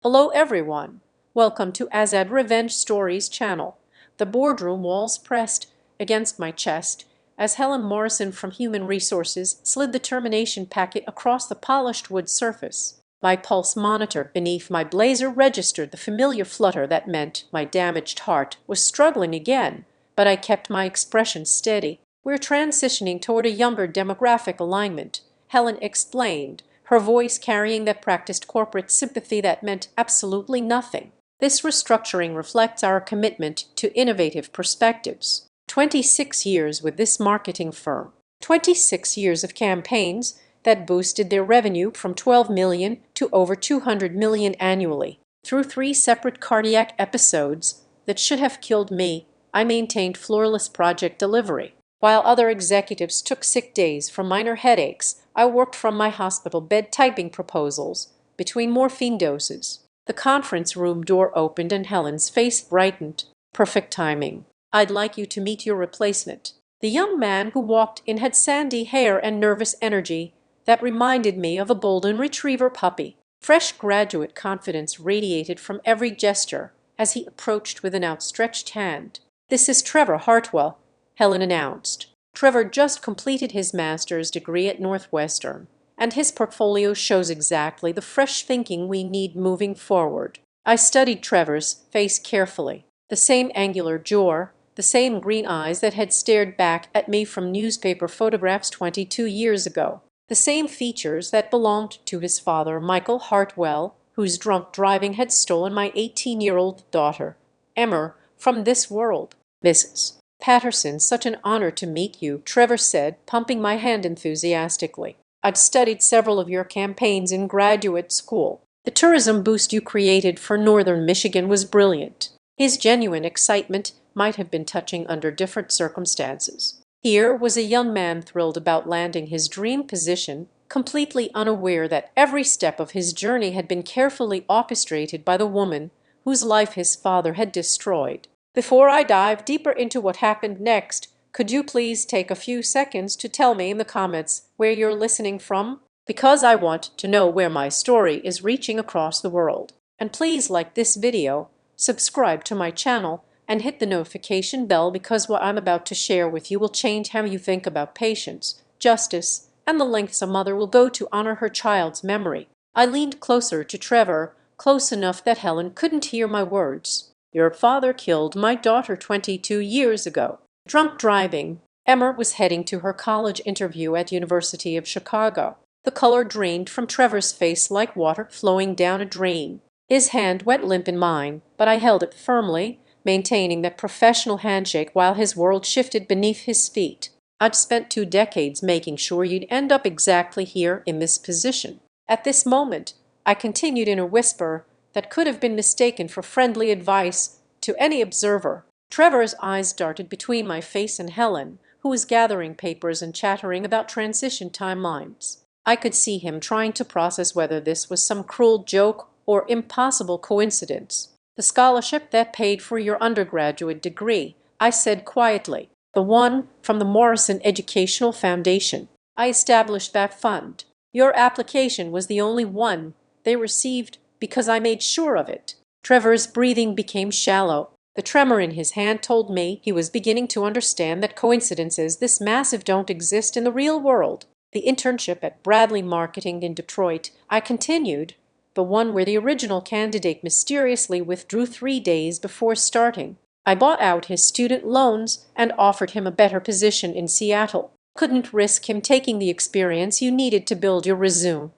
Hello everyone. Welcome to Azad Revenge Stories channel. The boardroom walls pressed against my chest as Helen Morrison from Human Resources slid the termination packet across the polished wood surface. My pulse monitor beneath my blazer registered the familiar flutter that meant my damaged heart was struggling again, but I kept my expression steady. We're transitioning toward a younger demographic alignment, Helen explained, her voice carrying that practiced corporate sympathy that meant absolutely nothing. This restructuring reflects our commitment to innovative perspectives. 26 years with this marketing firm. 26 years of campaigns that boosted their revenue from 12 million to over 200 million annually. Through 3 separate cardiac episodes that should have killed me, I maintained flawless project delivery. While other executives took sick days for minor headaches, I worked from my hospital bed typing proposals between morphine doses. The conference room door opened and Helen's face brightened. Perfect timing. I'd like you to meet your replacement. The young man who walked in had sandy hair and nervous energy that reminded me of a golden retriever puppy. Fresh graduate confidence radiated from every gesture as he approached with an outstretched hand. "This is Trevor Hartwell," Helen announced. Trevor just completed his master's degree at Northwestern, and his portfolio shows exactly the fresh thinking we need moving forward. I studied Trevor's face carefully. The same angular jaw, the same green eyes that had stared back at me from newspaper photographs 22 years ago. The same features that belonged to his father, Michael Hartwell, whose drunk driving had stolen my 18-year-old daughter, Emmer, from this world. "Mrs. Patterson, such an honor to meet you," Trevor said, pumping my hand enthusiastically. "I'd studied several of your campaigns in graduate school. The tourism boost you created for northern Michigan was brilliant." His genuine excitement might have been touching under different circumstances. Here was a young man thrilled about landing his dream position, completely unaware that every step of his journey had been carefully orchestrated by the woman whose life his father had destroyed. "Before I dive deeper into what happened next, could you please take a few seconds to tell me in the comments where you're listening from? Because I want to know where my story is reaching across the world. And please like this video, subscribe to my channel, and hit the notification bell because what I'm about to share with you will change how you think about patience, justice, and the lengths a mother will go to honor her child's memory." I leaned closer to Trevor, close enough that Helen couldn't hear my words. "Your father killed my daughter 22 years ago. Drunk driving." Emmer was heading to her college interview at University of Chicago. The color drained from Trevor's face like water flowing down a drain. His hand went limp in mine, but I held it firmly, maintaining that professional handshake while his world shifted beneath his feet. "I'd spent 2 decades making sure you'd end up exactly here in this position." At this moment, I continued in a whisper that could have been mistaken for friendly advice to any observer. Trevor's eyes darted between my face and Helen, who was gathering papers and chattering about transition timelines. I could see him trying to process whether this was some cruel joke or impossible coincidence. "The scholarship that paid for your undergraduate degree," I said quietly. "The one from the Morrison Educational Foundation. I established that fund. Your application was the only one they received because I made sure of it." Trevor's breathing became shallow. The tremor in his hand told me he was beginning to understand that coincidences this massive don't exist in the real world. "The internship at Bradley Marketing in Detroit," I continued, "the one where the original candidate mysteriously withdrew 3 days before starting. I bought out his student loans and offered him a better position in Seattle. Couldn't risk him taking the experience you needed to build your resume."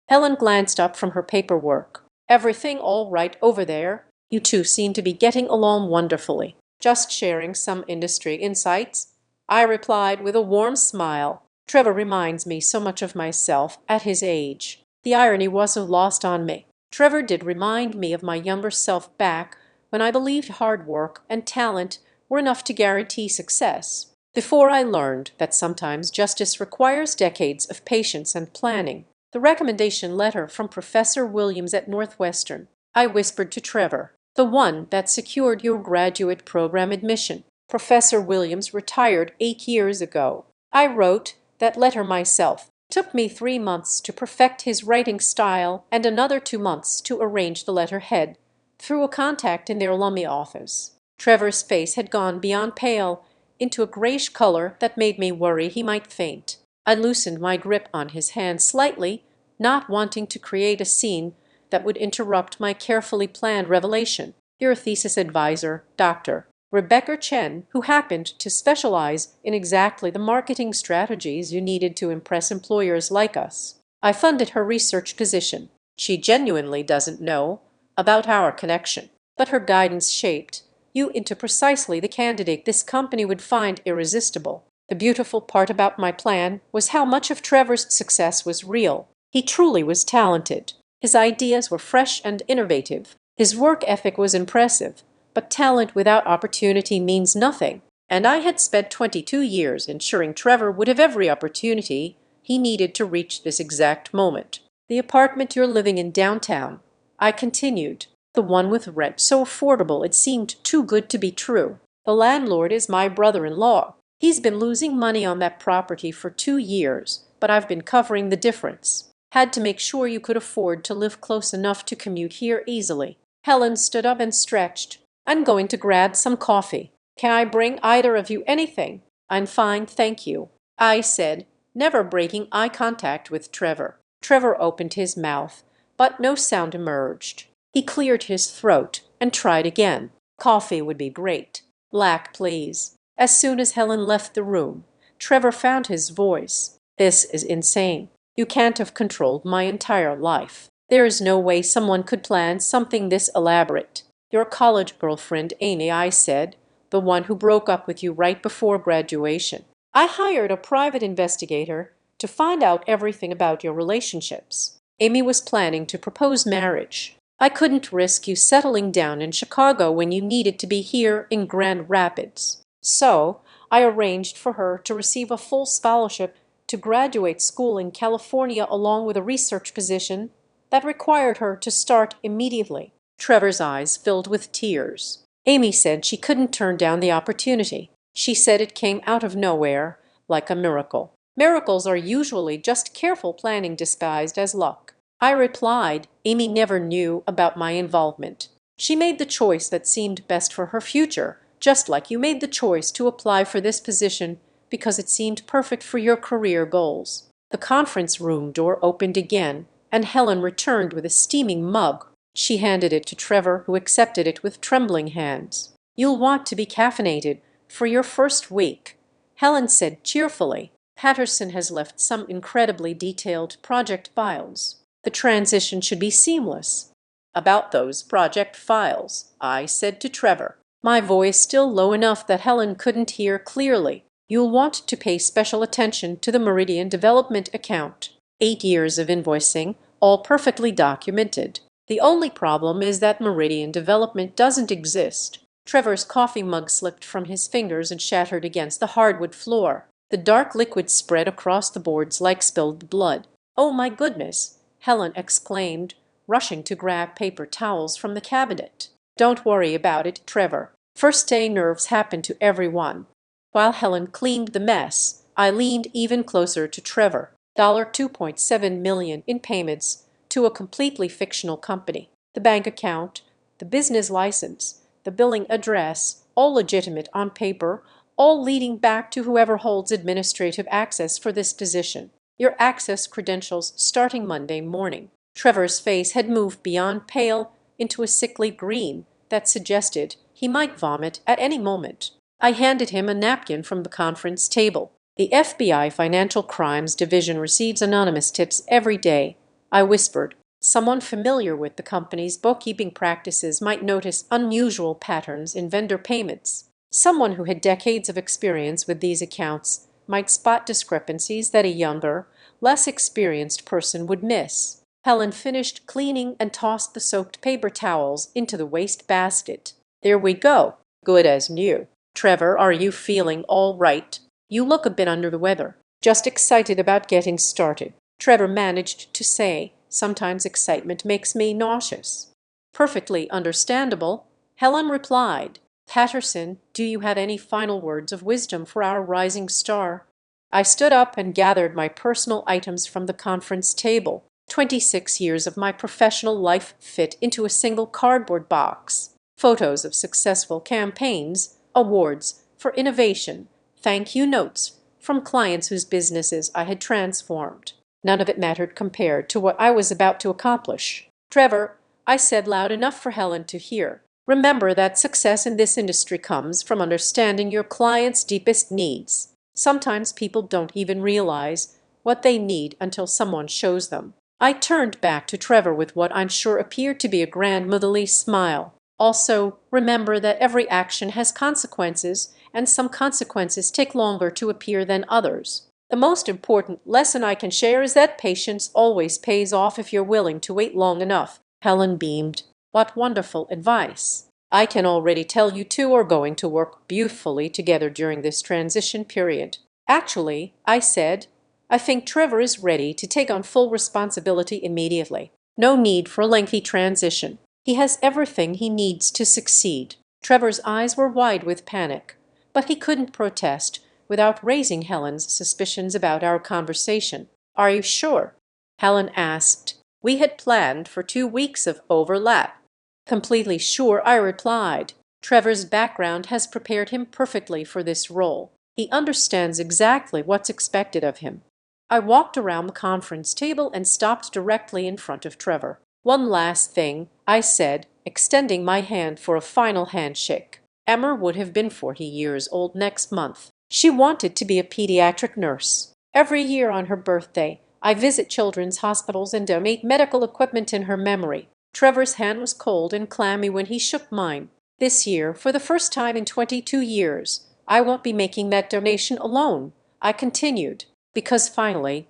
Helen glanced up from her paperwork. "Everything all right over there? You two seem to be getting along wonderfully." "Just sharing some industry insights," I replied with a warm smile. Trevor reminds me so much of myself at his age. The irony wasn't lost on me. Trevor did remind me of my younger self back when I believed hard work and talent were enough to guarantee success. Before I learned that sometimes justice requires decades of patience and planning. "The recommendation letter from Professor Williams at Northwestern," I whispered to Trevor. "The one that secured your graduate program admission. Professor Williams retired 8 years ago. I wrote that letter myself. Took me 3 months to perfect his writing style and another 2 months to arrange the letterhead through a contact in their Lumley office. Trevor's face had gone beyond pale into a grayish color that made me worry he might faint. I loosened my grip on his hand slightly, not wanting to create a scene that would interrupt my carefully planned revelation. Your thesis advisor, Dr. Rebecca Chen, who happened to specialize in exactly the marketing strategies you needed to impress employers like us. I funded her research position. She genuinely doesn't know about our connection, but her guidance shaped you into precisely the candidate this company would find irresistible. The beautiful part about my plan was how much of Trevor's success was real. He truly was talented. His ideas were fresh and innovative. His work ethic was impressive, but talent without opportunity means nothing. And I had spent 22 years ensuring Trevor would have every opportunity he needed to reach this exact moment. The apartment you're living in downtown, I continued. The one with rent so affordable it seemed too good to be true. The landlord is my brother-in-law. He's been losing money on that property for 2 years, but I've been covering the difference. Had to make sure you could afford to live close enough to commute here easily. Helen stood up and stretched. I'm going to grab some coffee. Can I bring either of you anything? I'm fine, thank you, I said, never breaking eye contact with Trevor. Trevor opened his mouth, but no sound emerged. He cleared his throat and tried again. Coffee would be great. Black, please. As soon as Helen left the room, Trevor found his voice. This is insane. You can't have controlled my entire life. There is no way someone could plan something this elaborate. Your college girlfriend, Amy, I said, the one who broke up with you right before graduation. I hired a private investigator to find out everything about your relationships. Amy was planning to propose marriage. I couldn't risk you settling down in Chicago when you needed to be here in Grand Rapids. So I arranged for her to receive a full scholarship to graduate school in California along with a research position that required her to start immediately. Trevor's eyes filled with tears. Amy said she couldn't turn down the opportunity. She said it came out of nowhere, like a miracle. Miracles are usually just careful planning disguised as luck. I replied, Amy never knew about my involvement. She made the choice that seemed best for her future, just like you made the choice to apply for this position because it seemed perfect for your career goals. The conference room door opened again, and Helen returned with a steaming mug. She handed it to Trevor, who accepted it with trembling hands. You'll want to be caffeinated for your first week, Helen said cheerfully. Patterson has left some incredibly detailed project files. The transition should be seamless. About those project files, I said to Trevor, my voice still low enough that Helen couldn't hear clearly. You'll want to pay special attention to the Meridian Development account. 8 years of invoicing, all perfectly documented. The only problem is that Meridian Development doesn't exist. Trevor's coffee mug slipped from his fingers and shattered against the hardwood floor. The dark liquid spread across the boards like spilled blood. Oh my goodness, Helen exclaimed, rushing to grab paper towels from the cabinet. Don't worry about it, Trevor. First-day nerves happen to everyone. While Helen cleaned the mess, I leaned even closer to Trevor. $2.7 million in payments to a completely fictional company. The bank account, the business license, the billing address, all legitimate on paper, all leading back to whoever holds administrative access for this position. Your access credentials starting Monday morning. Trevor's face had moved beyond pale into a sickly green that suggested he might vomit at any moment. I handed him a napkin from the conference table. The FBI Financial Crimes Division receives anonymous tips every day, I whispered. Someone familiar with the company's bookkeeping practices might notice unusual patterns in vendor payments. Someone who had decades of experience with these accounts might spot discrepancies that a younger, less experienced person would miss. Helen finished cleaning and tossed the soaked paper towels into the waste basket. There we go. Good as new. Trevor, are you feeling all right? You look a bit under the weather. Just excited about getting started. Trevor managed to say, sometimes excitement makes me nauseous. Perfectly understandable, Helen replied. Patterson, do you have any final words of wisdom for our rising star? I stood up and gathered my personal items from the conference table. 26 years of my professional life fit into a single cardboard box. Photos of successful campaigns, awards for innovation, thank you notes from clients whose businesses I had transformed. None of it mattered compared to what I was about to accomplish. "Trevor," I said loud enough for Helen to hear, "remember that success in this industry comes from understanding your clients' deepest needs. Sometimes people don't even realize what they need until someone shows them." I turned back to Trevor with what I'm sure appeared to be a grandmotherly smile. "Also, remember that every action has consequences, and some consequences take longer to appear than others. The most important lesson I can share is that patience always pays off if you're willing to wait long enough." Helen beamed. "What wonderful advice. I can already tell you two are going to work beautifully together during this transition period." "Actually," I said, "I think Trevor is ready to take on full responsibility immediately. No need for a lengthy transition. He has everything he needs to succeed." Trevor's eyes were wide with panic, but he couldn't protest without raising Helen's suspicions about our conversation. "Are you sure?" Helen asked. We had planned for 2 weeks of overlap. "Completely sure," I replied. "Trevor's background has prepared him perfectly for this role. He understands exactly what's expected of him." I walked around the conference table and stopped directly in front of Trevor. "One last thing," I said, extending my hand for a final handshake. "Emma would have been 40 years old next month. She wanted to be a pediatric nurse. Every year on her birthday, I visit children's hospitals and donate medical equipment in her memory." Trevor's hand was cold and clammy when he shook mine. "This year, for the first time in 22 years, I won't be making that donation alone," I continued. "Because finally,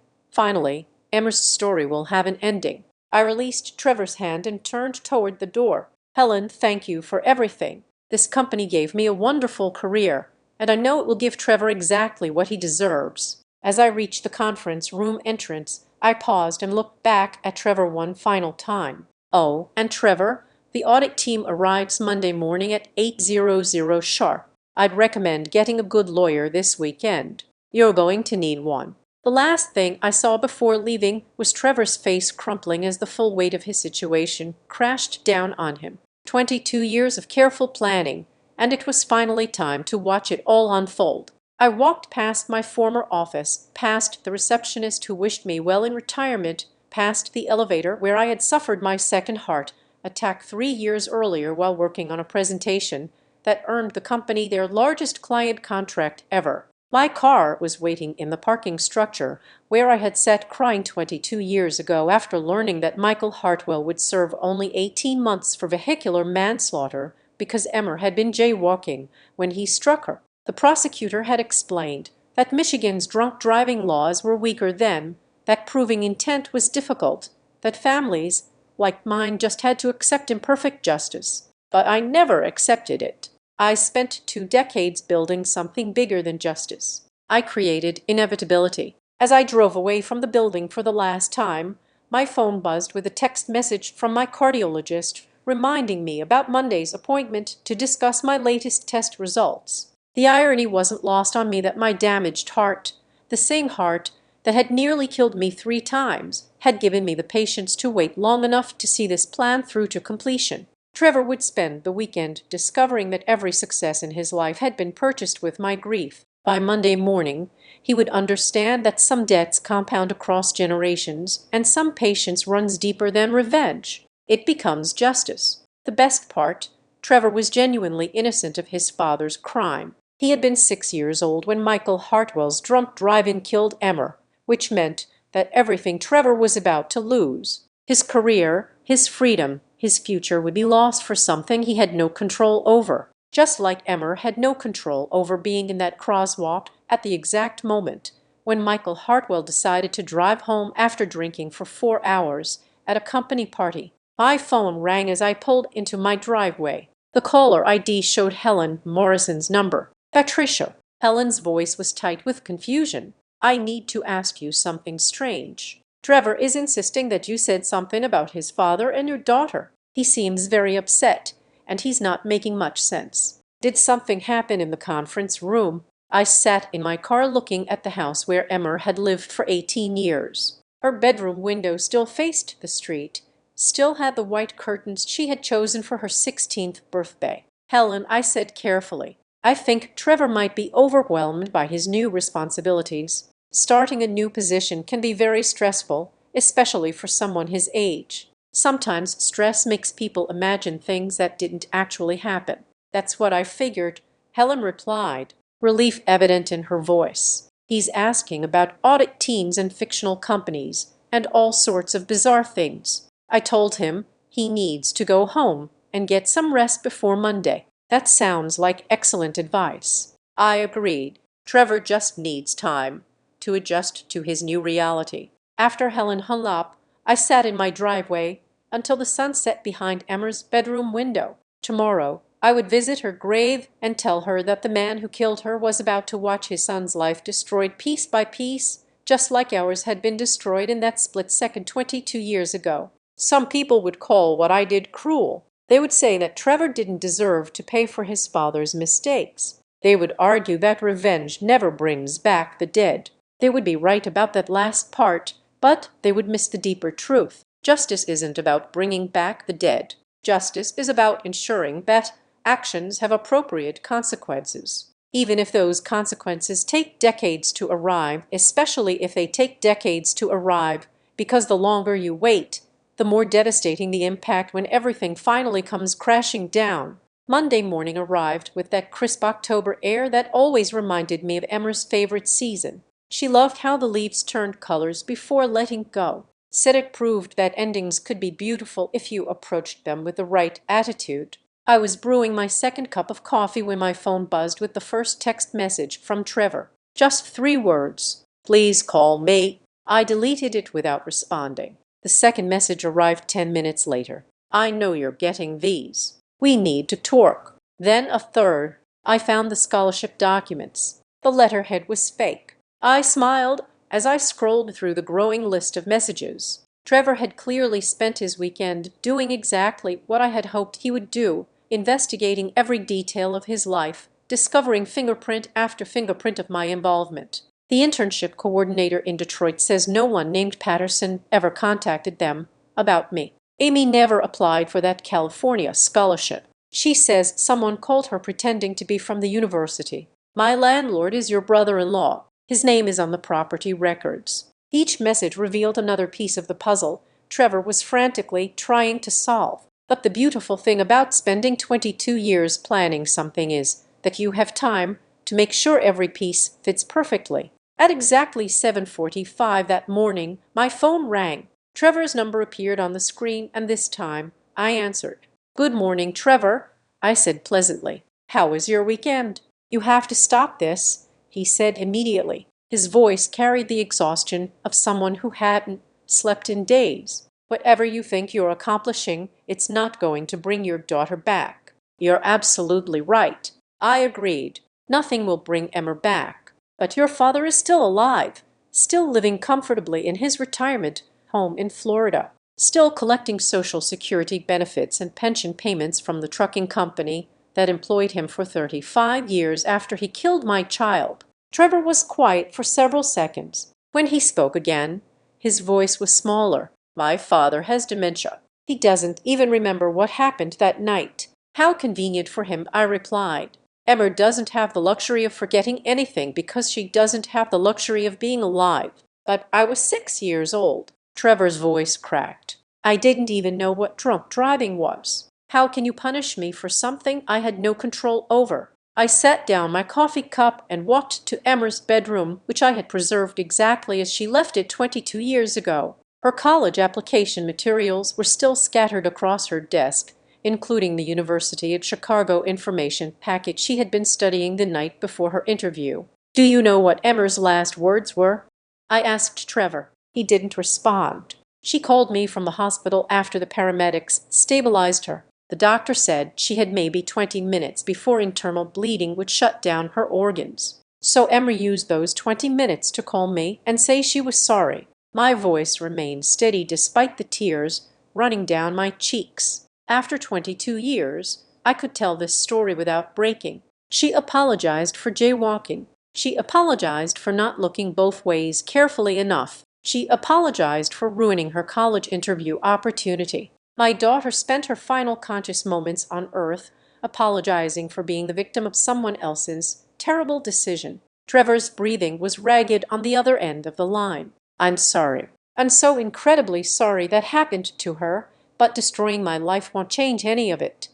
Emma's story will have an ending." I released Trevor's hand and turned toward the door. "Helen, thank you for everything. This company gave me a wonderful career, and I know it will give Trevor exactly what he deserves." As I reached the conference room entrance, I paused and looked back at Trevor one final time. "Oh, and Trevor, the audit team arrives Monday morning at 8:00 sharp. I'd recommend getting a good lawyer this weekend. You're going to need one." The last thing I saw before leaving was Trevor's face crumpling as the full weight of his situation crashed down on him. 22 years of careful planning, and it was finally time to watch it all unfold. I walked past my former office, past the receptionist who wished me well in retirement, past the elevator where I had suffered my second heart attack 3 years earlier while working on a presentation that earned the company their largest client contract ever. My car was waiting in the parking structure where I had sat crying 22 years ago after learning that Michael Hartwell would serve only 18 months for vehicular manslaughter because Emmer had been jaywalking when he struck her. The prosecutor had explained that Michigan's drunk driving laws were weaker then, that proving intent was difficult, that families like mine just had to accept imperfect justice. But I never accepted it. I spent 2 decades building something bigger than justice. I created inevitability. As I drove away from the building for the last time, my phone buzzed with a text message from my cardiologist reminding me about Monday's appointment to discuss my latest test results. The irony wasn't lost on me that my damaged heart, the same heart that had nearly killed me 3 times, had given me the patience to wait long enough to see this plan through to completion. Trevor would spend the weekend discovering that every success in his life had been purchased with my grief. By Monday morning, he would understand that some debts compound across generations, and some patience runs deeper than revenge. It becomes justice. The best part, Trevor was genuinely innocent of his father's crime. He had been 6 years old when Michael Hartwell's drunk driving killed Emmer, which meant that everything Trevor was about to lose. His career, his freedom, his future would be lost for something he had no control over, just like Emmer had no control over being in that crosswalk at the exact moment when Michael Hartwell decided to drive home after drinking for 4 hours at a company party. My phone rang as I pulled into my driveway. The caller ID showed Helen Morrison's number. "Patricia." Helen's voice was tight with confusion. "I need to ask you something strange. Trevor is insisting that you said something about his father and your daughter. He seems very upset, and he's not making much sense. Did something happen in the conference room?" I sat in my car looking at the house where Emmer had lived for 18 years. Her bedroom window still faced the street, still had the white curtains she had chosen for her 16th birthday. "Helen," I said carefully, "I think Trevor might be overwhelmed by his new responsibilities. Starting a new position can be very stressful, especially for someone his age. Sometimes stress makes people imagine things that didn't actually happen." "That's what I figured," Helen replied, relief evident in her voice. "He's asking about audit teams and fictional companies and all sorts of bizarre things. I told him he needs to go home and get some rest before Monday." "That sounds like excellent advice." I agreed. "Trevor just needs time to adjust to his new reality." After Helen hung up, I sat in my driveway until the sun set behind Emmer's bedroom window. Tomorrow I would visit her grave and tell her that the man who killed her was about to watch his son's life destroyed piece by piece, just like ours had been destroyed in that split second 22 years ago. Some people would call what I did cruel. They would say that Trevor didn't deserve to pay for his father's mistakes. They would argue that revenge never brings back the dead. They would be right about that last part, but they would miss the deeper truth. Justice isn't about bringing back the dead. Justice is about ensuring that actions have appropriate consequences, even if those consequences take decades to arrive, especially if they take decades to arrive, because the longer you wait, the more devastating the impact when everything finally comes crashing down. Monday morning arrived with that crisp October air that always reminded me of Emmer's favorite season. She loved how the leaves turned colors before letting go. Said it proved that endings could be beautiful if you approached them with the right attitude. I was brewing my second cup of coffee when my phone buzzed with the first text message from Trevor. Just 3 words. "Please call me." I deleted it without responding. The second message arrived 10 minutes later. "I know you're getting these. We need to talk." Then a third. I found the scholarship documents. The letterhead was fake. I smiled as I scrolled through the growing list of messages. Trevor had clearly spent his weekend doing exactly what I had hoped he would do, investigating every detail of his life, discovering fingerprint after fingerprint of my involvement. The internship coordinator in Detroit says no one named Patterson ever contacted them about me. Amy never applied for that California scholarship. She says someone called her pretending to be from the university. "My landlord is your brother-in-law. His name is on the property records." Each message revealed another piece of the puzzle Trevor was frantically trying to solve. But the beautiful thing about spending 22 years planning something is that you have time to make sure every piece fits perfectly. At exactly 7:45 that morning, my phone rang. Trevor's number appeared on the screen, and this time I answered. "Good morning, Trevor," I said pleasantly. "How was your weekend?" "You have to stop this," he said immediately. His voice carried the exhaustion of someone who hadn't slept in days. "Whatever you think you're accomplishing, it's not going to bring your daughter back." "You're absolutely right," I agreed. "Nothing will bring Emmer back. But your father is still alive, still living comfortably in his retirement home in Florida, still collecting Social Security benefits and pension payments from the trucking company that employed him for 35 years after he killed my child." Trevor was quiet for several seconds. When he spoke again, his voice was smaller. "My father has dementia. He doesn't even remember what happened that night." "How convenient for him," I replied. "Emmer doesn't have the luxury of forgetting anything because she doesn't have the luxury of being alive." "But I was 6 years old." Trevor's voice cracked. "I didn't even know what drunk driving was. How can you punish me for something I had no control over?" I set down my coffee cup and walked to Emmer's bedroom, which I had preserved exactly as she left it 22 years ago. Her college application materials were still scattered across her desk, including the University of Chicago information packet she had been studying the night before her interview. "Do you know what Emmer's last words were?" I asked Trevor. He didn't respond. "She called me from the hospital after the paramedics stabilized her. The doctor said she had maybe 20 minutes before internal bleeding would shut down her organs. So Emmer used those 20 minutes to call me and say she was sorry." My voice remained steady despite the tears running down my cheeks. After 22 years, I could tell this story without breaking. She apologized for jaywalking. She apologized for not looking both ways carefully enough. She apologized for ruining her college interview opportunity. My daughter spent her final conscious moments on Earth apologizing for being the victim of someone else's terrible decision. Trevor's breathing was ragged on the other end of the line. I'm sorry. I'm so incredibly sorry that happened to her, but destroying my life won't change any of it.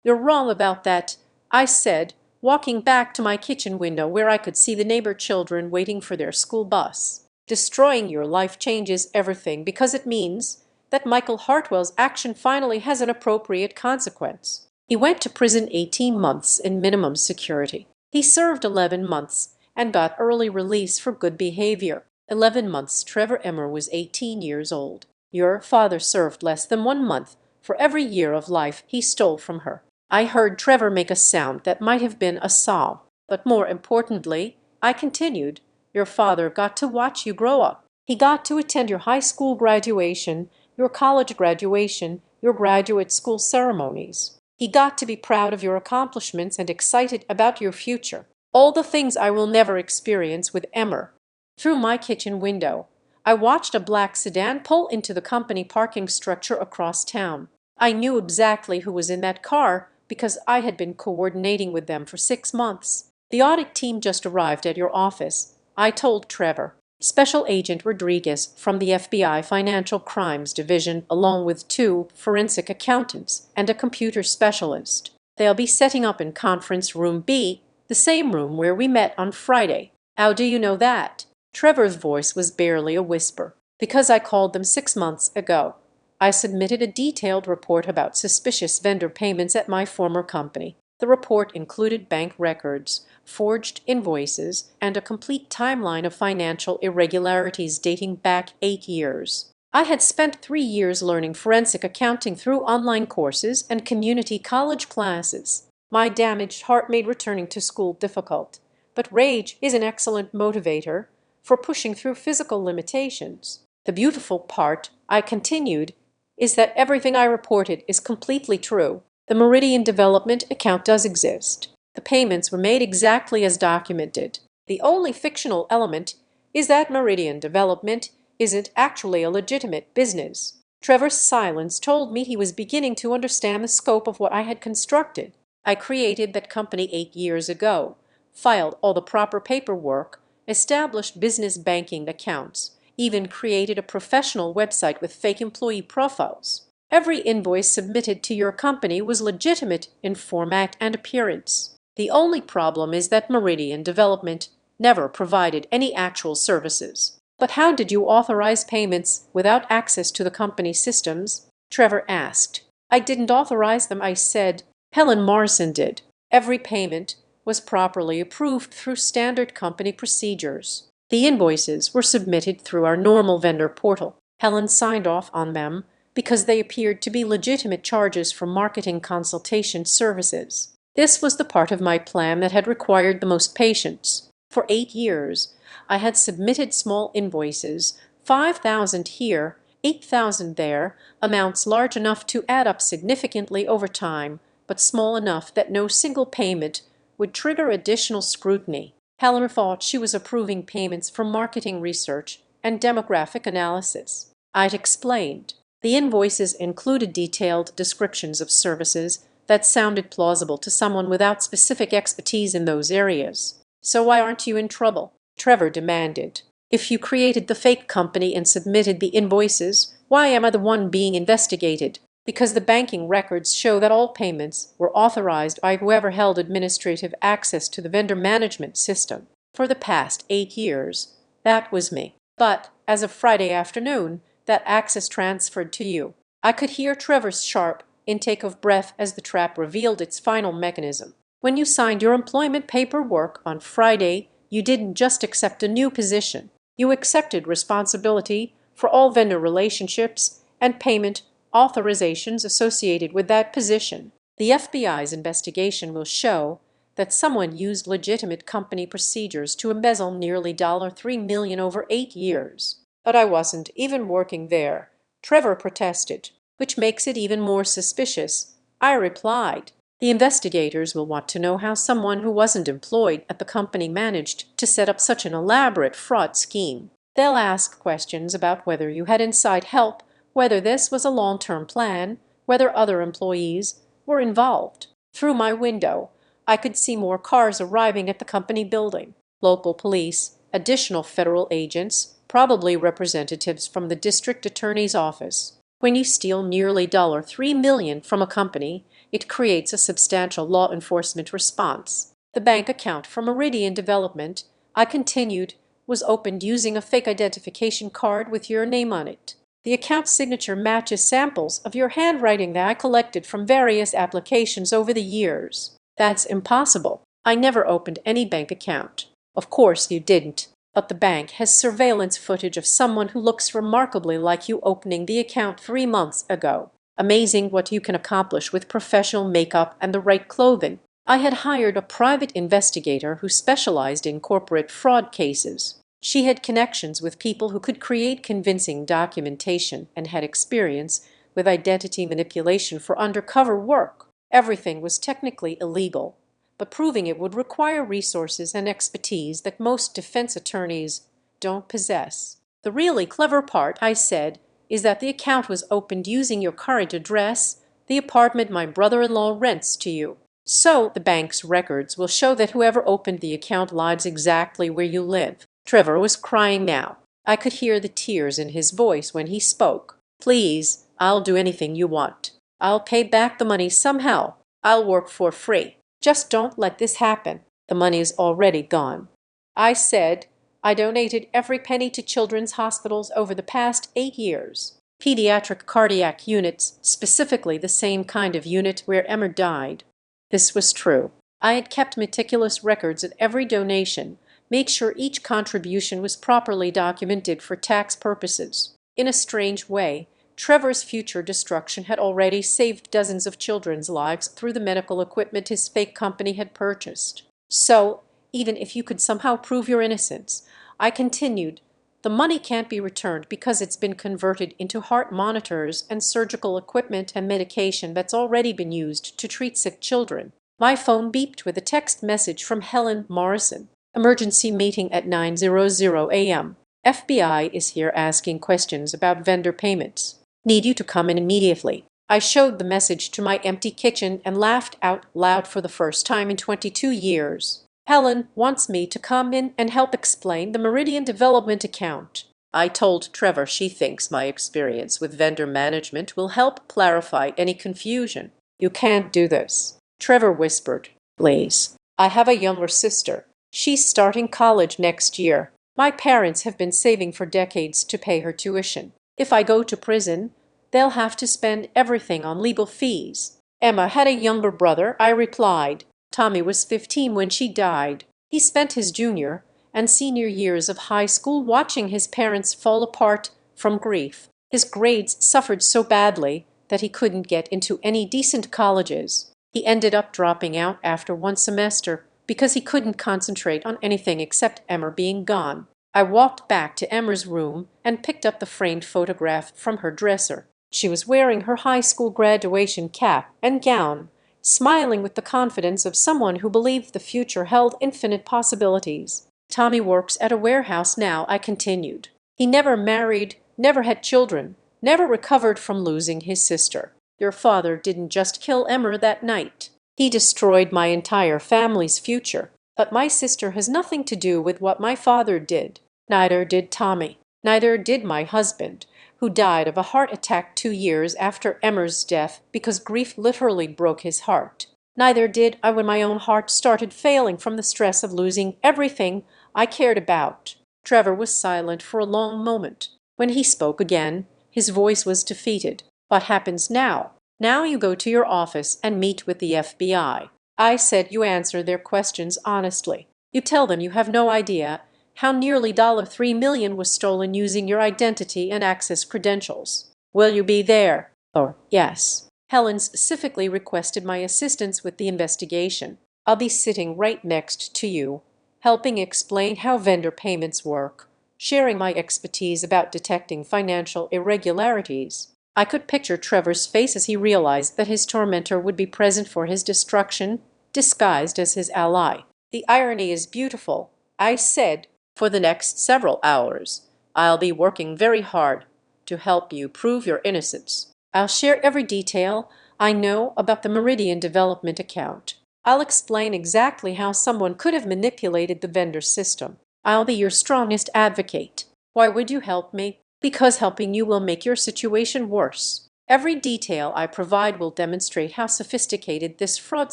You're wrong about that, I said, walking back to my kitchen window where I could see the neighbor children waiting for their school bus. Destroying your life changes everything because it means that Michael Hartwell's action finally has an appropriate consequence. He went to prison 18 months in minimum security. He served 11 months and got early release for good behavior. 11 months. Trevor Emmer was 18 years old. Your father served less than 1 month for every year of life he stole from her. I heard Trevor make a sound that might have been a sob. But more importantly, I continued, your father got to watch you grow up. He got to attend your high school graduation, your college graduation, your graduate school ceremonies. He got to be proud of your accomplishments and excited about your future. All the things I will never experience with Emmer. Through my kitchen window, I watched a black sedan pull into the company parking structure across town. I knew exactly who was in that car because I had been coordinating with them for 6 months. The audit team just arrived at your office, I told Trevor. Special Agent Rodriguez from the FBI Financial Crimes Division, along with 2 forensic accountants and a computer specialist. They'll be setting up in Conference Room B, the same room where we met on Friday. How do you know that? Trevor's voice was barely a whisper. Because I called them 6 months ago. I submitted a detailed report about suspicious vendor payments at my former company. The report included bank records, forged invoices, and a complete timeline of financial irregularities dating back 8 years. I had spent 3 years learning forensic accounting through online courses and community college classes. My damaged heart made returning to school difficult, but rage is an excellent motivator for pushing through physical limitations. The beautiful part, I continued, is that everything I reported is completely true. The Meridian Development account does exist. The payments were made exactly as documented. The only fictional element is that Meridian Development isn't actually a legitimate business. Trevor's silence told me he was beginning to understand the scope of what I had constructed. I created that company 8 years ago, filed all the proper paperwork, established business banking accounts, even created a professional website with fake employee profiles. Every invoice submitted to your company was legitimate in format and appearance. The only problem is that Meridian Development never provided any actual services. But how did you authorize payments without access to the company systems? Trevor asked. I didn't authorize them, I said. Helen Morrison did. Every payment was properly approved through standard company procedures. The invoices were submitted through our normal vendor portal. Helen signed off on them because they appeared to be legitimate charges for marketing consultation services. This was the part of my plan that had required the most patience. For 8 years, I had submitted small invoices, 5,000 here, 8,000 there, amounts large enough to add up significantly over time, but small enough that no single payment would trigger additional scrutiny. Helen thought she was approving payments for marketing research and demographic analysis. I'd explained. The invoices included detailed descriptions of services that sounded plausible to someone without specific expertise in those areas. So why aren't you in trouble? Trevor demanded. If you created the fake company and submitted the invoices, why am I the one being investigated? Because the banking records show that all payments were authorized by whoever held administrative access to the vendor management system. For the past 8 years, that was me. But as of Friday afternoon, that access transferred to you. I could hear Trevor's sharp intake of breath as the trap revealed its final mechanism. When you signed your employment paperwork on Friday, you didn't just accept a new position. You accepted responsibility for all vendor relationships and payment authorizations associated with that position. The FBI's investigation will show that someone used legitimate company procedures to embezzle nearly $3 million over 8 years. But I wasn't even working there, Trevor protested, which makes it even more suspicious. I replied, The investigators will want to know how someone who wasn't employed at the company managed to set up such an elaborate fraud scheme. They'll ask questions about whether you had inside help, whether this was a long-term plan, whether other employees were involved. Through my window, I could see more cars arriving at the company building. Local police, additional federal agents, probably representatives from the district attorney's office. When you steal nearly $3 million from a company, it creates a substantial law enforcement response. The bank account for Meridian Development, I continued, was opened using a fake identification card with your name on it. The account signature matches samples of your handwriting that I collected from various applications over the years. That's impossible. I never opened any bank account. Of course you didn't, but the bank has surveillance footage of someone who looks remarkably like you opening the account 3 months ago. Amazing what you can accomplish with professional makeup and the right clothing. I had hired a private investigator who specialized in corporate fraud cases. She had connections with people who could create convincing documentation and had experience with identity manipulation for undercover work. Everything was technically illegal, but proving it would require resources and expertise that most defense attorneys don't possess. The really clever part, I said, is that the account was opened using your current address, the apartment my brother-in-law rents to you. So the bank's records will show that whoever opened the account lives exactly where you live. Trevor was crying now. I could hear the tears in his voice when he spoke. Please, I'll do anything you want. I'll pay back the money somehow. I'll work for free. Just don't let this happen. The money is already gone. I said, I donated every penny to children's hospitals over the past 8 years. Pediatric cardiac units, specifically the same kind of unit where Emmer died. This was true. I had kept meticulous records of every donation, made sure each contribution was properly documented for tax purposes. In a strange way, Trevor's future destruction had already saved dozens of children's lives through the medical equipment his fake company had purchased. So, even if you could somehow prove your innocence, I continued, the money can't be returned because it's been converted into heart monitors and surgical equipment and medication that's already been used to treat sick children. My phone beeped with a text message from Helen Morrison. Emergency meeting at 9:00 a.m. FBI is here asking questions about vendor payments. Need you to come in immediately. I showed the message to my empty kitchen and laughed out loud for the first time in 22 years. Helen wants me to come in and help explain the Meridian Development account. I told Trevor she thinks my experience with vendor management will help clarify any confusion. You can't do this. Trevor whispered, please. I have a younger sister. She's starting college next year. My parents have been saving for decades to pay her tuition. If I go to prison, they'll have to spend everything on legal fees. Emma had a younger brother, I replied. Tommy was 15 when she died. He spent his junior and senior years of high school watching his parents fall apart from grief. His grades suffered so badly that he couldn't get into any decent colleges. He ended up dropping out after 1 semester because he couldn't concentrate on anything except Emma being gone. I walked back to Emma's room and picked up the framed photograph from her dresser. She was wearing her high school graduation cap and gown, smiling with the confidence of someone who believed the future held infinite possibilities. Tommy works at a warehouse now, I continued. He never married, never had children, never recovered from losing his sister. Your father didn't just kill Emma that night. He destroyed my entire family's future. But my sister has nothing to do with what my father did. Neither did Tommy. Neither did my husband, who died of a heart attack 2 years after Emma's death because grief literally broke his heart. Neither did I when my own heart started failing from the stress of losing everything I cared about. Trevor was silent for a long moment. When he spoke again, his voice was defeated. What happens now? Now you go to your office and meet with the FBI. I said you answer their questions honestly. You tell them you have no idea how nearly $3 million was stolen using your identity and access credentials. Will you be there? Or yes. Helen specifically requested my assistance with the investigation. I'll be sitting right next to you, helping explain how vendor payments work, sharing my expertise about detecting financial irregularities. I could picture Trevor's face as he realized that his tormentor would be present for his destruction, disguised as his ally. "The irony is beautiful," I said. "For the next several hours, I'll be working very hard to help you prove your innocence. I'll share every detail I know about the Meridian Development account. I'll explain exactly how someone could have manipulated the vendor system. I'll be your strongest advocate. Why would you help me? Because helping you will make your situation worse. Every detail I provide will demonstrate how sophisticated this fraud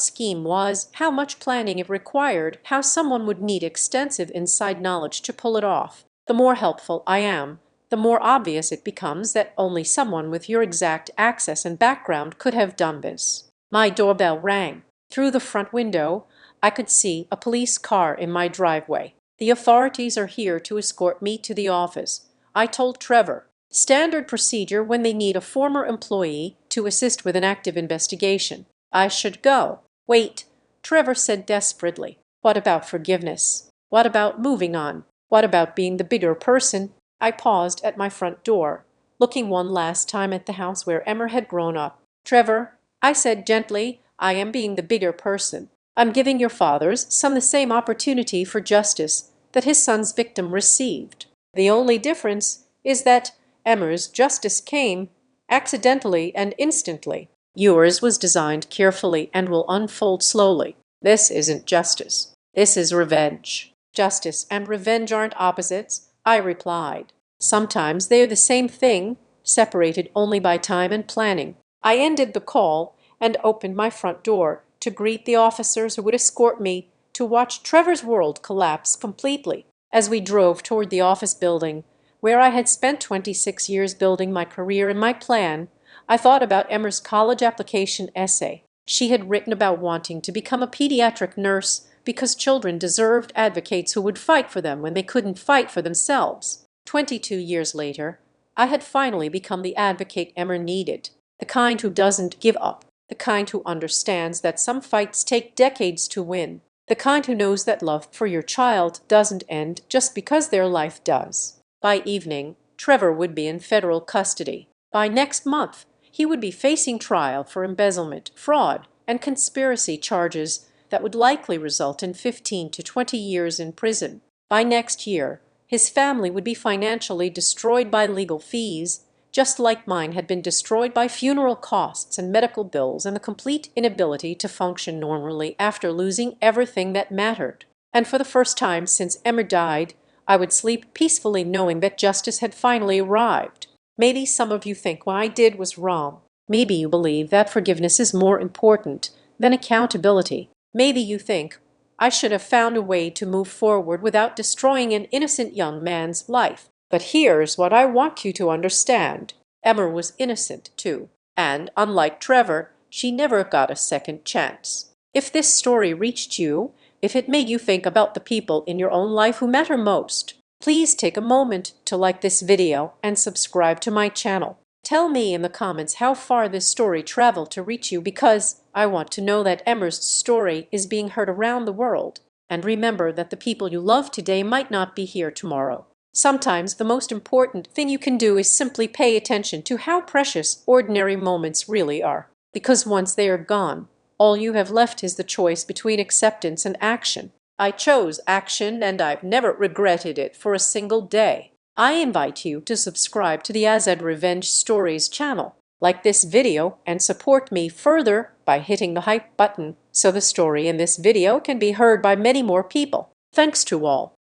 scheme was, how much planning it required, how someone would need extensive inside knowledge to pull it off. The more helpful I am, the more obvious it becomes that only someone with your exact access and background could have done this." My doorbell rang. Through the front window, I could see a police car in my driveway. "The authorities are here to escort me to the office," I told Trevor. "Standard procedure when they need a former employee to assist with an active investigation. I should go." "Wait," Trevor said desperately. "What about forgiveness? What about moving on? What about being the bigger person?" I paused at my front door, looking one last time at the house where Emmer had grown up. "Trevor," I said gently, "I am being the bigger person. I'm giving your father's son the same opportunity for justice that his son's victim received. The only difference is that Emmer's justice came accidentally and instantly. Yours was designed carefully and will unfold slowly. This isn't justice. This is revenge." "Justice and revenge aren't opposites," I replied. "Sometimes they are the same thing, separated only by time and planning." I ended the call and opened my front door to greet the officers who would escort me to watch Trevor's world collapse completely. As we drove toward the office building, where I had spent 26 years building my career and my plan, I thought about Emmer's college application essay. She had written about wanting to become a pediatric nurse because children deserved advocates who would fight for them when they couldn't fight for themselves. 22 years later, I had finally become the advocate Emmer needed, the kind who doesn't give up, the kind who understands that some fights take decades to win, the kind who knows that love for your child doesn't end just because their life does. By evening, Trevor would be in federal custody. By next month, he would be facing trial for embezzlement, fraud, and conspiracy charges that would likely result in 15 to 20 years in prison. By next year, his family would be financially destroyed by legal fees, just like mine had been destroyed by funeral costs and medical bills and the complete inability to function normally after losing everything that mattered. And for the first time since Emmer died, I would sleep peacefully knowing that justice had finally arrived. Maybe some of you think what I did was wrong. Maybe you believe that forgiveness is more important than accountability. Maybe you think I should have found a way to move forward without destroying an innocent young man's life. But here's what I want you to understand. Emmer was innocent too, and unlike Trevor, she never got a second chance. If this story reached you, if it made you think about the people in your own life who matter most, please take a moment to like this video and subscribe to my channel. Tell me in the comments how far this story traveled to reach you, because I want to know that Emmer's story is being heard around the world. And remember that the people you love today might not be here tomorrow. Sometimes the most important thing you can do is simply pay attention to how precious ordinary moments really are. Because once they are gone, all you have left is the choice between acceptance and action. I chose action, and I've never regretted it for a single day. I invite you to subscribe to the Azad Revenge Stories channel, like this video, and support me further by hitting the hype button so the story in this video can be heard by many more people. Thanks to all.